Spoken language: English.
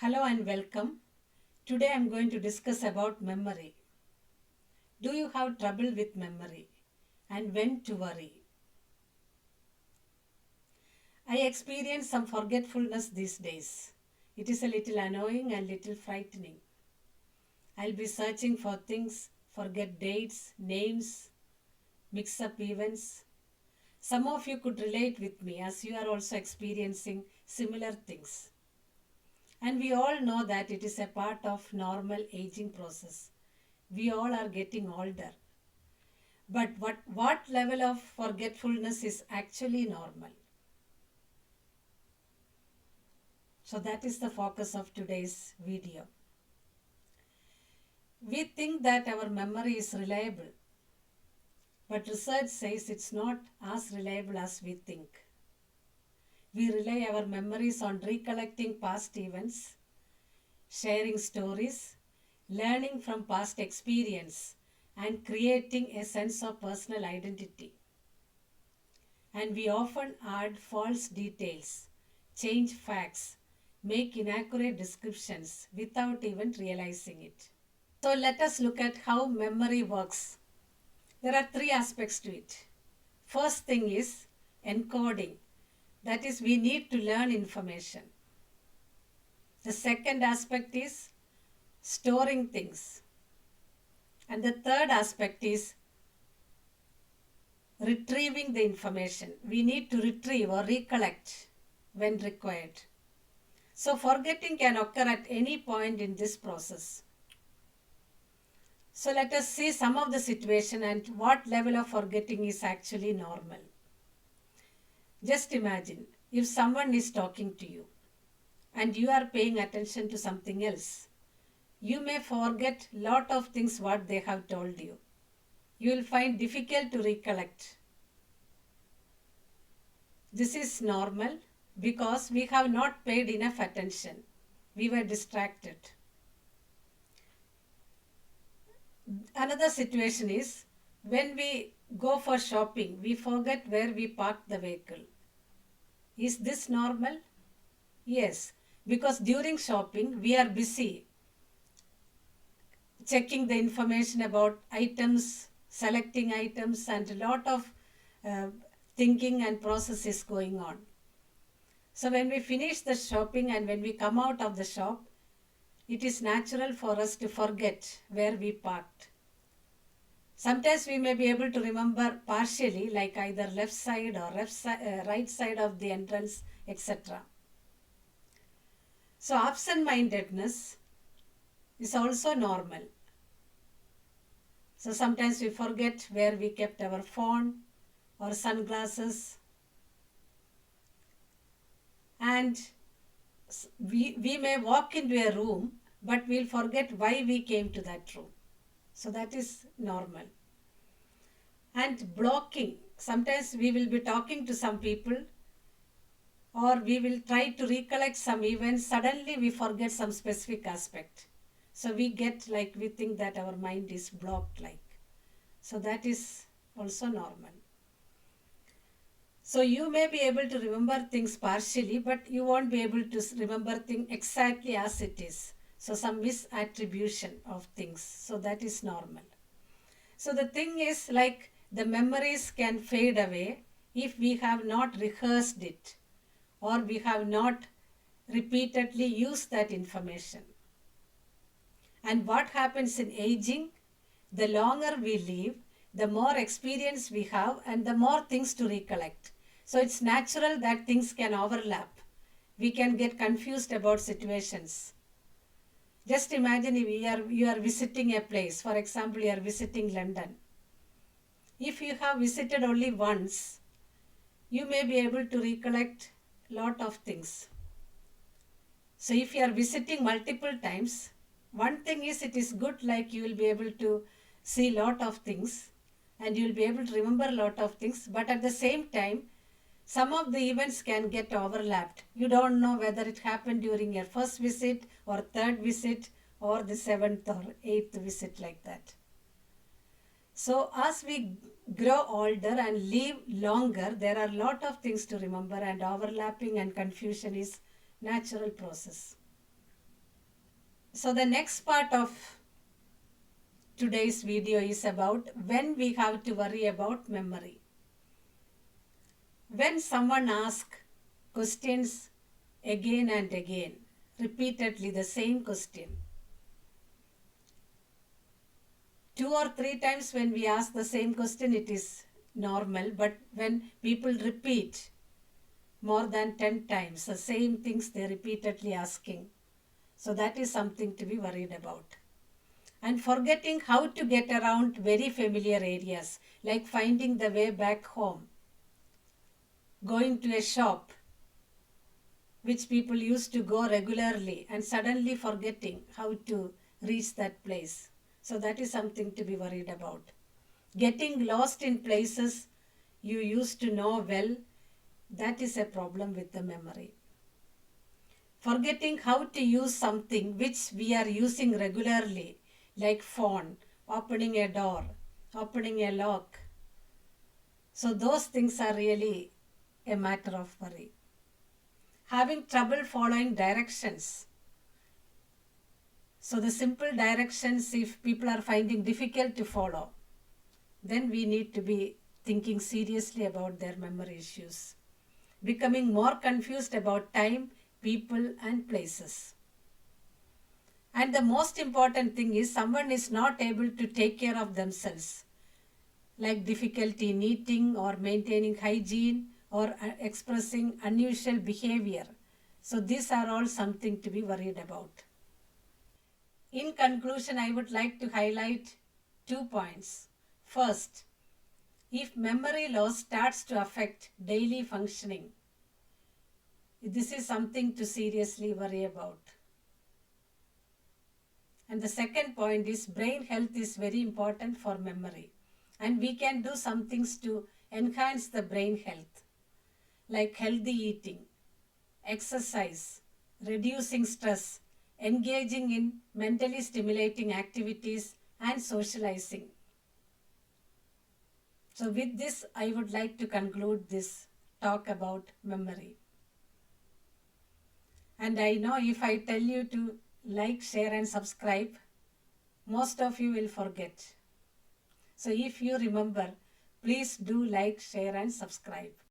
Hello and welcome. Today I am going to discuss about memory. Do you have trouble with memory and when to worry? I experience some forgetfulness these days. It is a little annoying and little frightening. I'll be searching for things, forget dates, names, mix up events. Some of you could relate with me as you are also experiencing similar things. And we all know that it is a part of normal aging process. We all are getting older. But what level of forgetfulness is actually normal? So that is the focus of today's video. We think that our memory is reliable, but research says it's not as reliable as we think. We rely our memories on recollecting past events, sharing stories, learning from past experience, and creating a sense of personal identity. And we often add false details, change facts, make inaccurate descriptions without even realizing it. So let us look at how memory works. There are three aspects to it. First thing is encoding. That is, we need to learn information. The second aspect is storing things. And the third aspect is retrieving the information. We need to retrieve or recollect when required. So forgetting can occur at any point in this process. So let us see some of the situation and what level of forgetting is actually normal. Just imagine if someone is talking to you and you are paying attention to something else. You may forget lot of things what they have told you. You will find difficult to recollect. This is normal because we have not paid enough attention. We were distracted. Another situation is when we go for shopping, we forget where we parked the vehicle. Is this normal? Yes, because during shopping we are busy checking the information about items, selecting items, and a lot of uh, thinking and process is going on. So when we finish the shopping and when we come out of the shop, it is natural for us to forget where we parked. Sometimes we may be able to remember partially, like either left side or right side of the entrance, etc. So absent-mindedness is also normal. So sometimes we forget where we kept our phone or sunglasses, and we may walk into a room, but we'll forget why we came to that room. So that is normal. And blocking. Sometimes we will be talking to some people or we will try to recollect some events. Suddenly we forget some specific aspect. So we think that our mind is blocked like. So that is also normal. So you may be able to remember things partially, but you won't be able to remember things exactly as it is. So some misattribution of things. So that is normal. So the thing is, like, the memories can fade away if we have not rehearsed it or we have not repeatedly used that information. And what happens in aging? The longer we live, the more experience we have and the more things to recollect. So it's natural that things can overlap. We can get confused about situations. Just imagine if you are visiting a place. For example, you are visiting London. If you have visited only once, you may be able to recollect lot of things. So if you are visiting multiple times, one thing is it is good, like you will be able to see lot of things and you will be able to remember lot of things, but at the same time, some of the events can get overlapped. You don't know whether it happened during your first visit or third visit or the seventh or eighth visit, like that. So as we grow older and live longer, there are a lot of things to remember, and overlapping and confusion is natural process. So the next part of today's video is about when we have to worry about memory. When someone asks questions again and again, repeatedly the same question, 2 or 3 times when we ask the same question, it is normal. But when people repeat more than 10 times the same things they're repeatedly asking, so that is something to be worried about. And forgetting how to get around very familiar areas, like finding the way back home, going to a shop which people used to go regularly and suddenly forgetting how to reach that place. So that is something to be worried about. Getting lost in places you used to know well, that is a problem with the memory. Forgetting how to use something which we are using regularly, like phone, opening a door, opening a lock. So those things are really a matter of worry. Having trouble following directions. So the simple directions, if people are finding difficult to follow, then we need to be thinking seriously about their memory issues. Becoming more confused about time, people and places. And the most important thing is someone is not able to take care of themselves, like difficulty in eating or maintaining hygiene or expressing unusual behavior. So these are all something to be worried about. In conclusion, I would like to highlight 2 points. First, if memory loss starts to affect daily functioning, this is something to seriously worry about. And the second point is brain health is very important for memory. And we can do some things to enhance the brain health, like healthy eating, exercise, reducing stress, engaging in mentally stimulating activities, and socializing. So with this, I would like to conclude this talk about memory. And I know if I tell you to like, share and subscribe, most of you will forget. So if you remember, please do like, share and subscribe.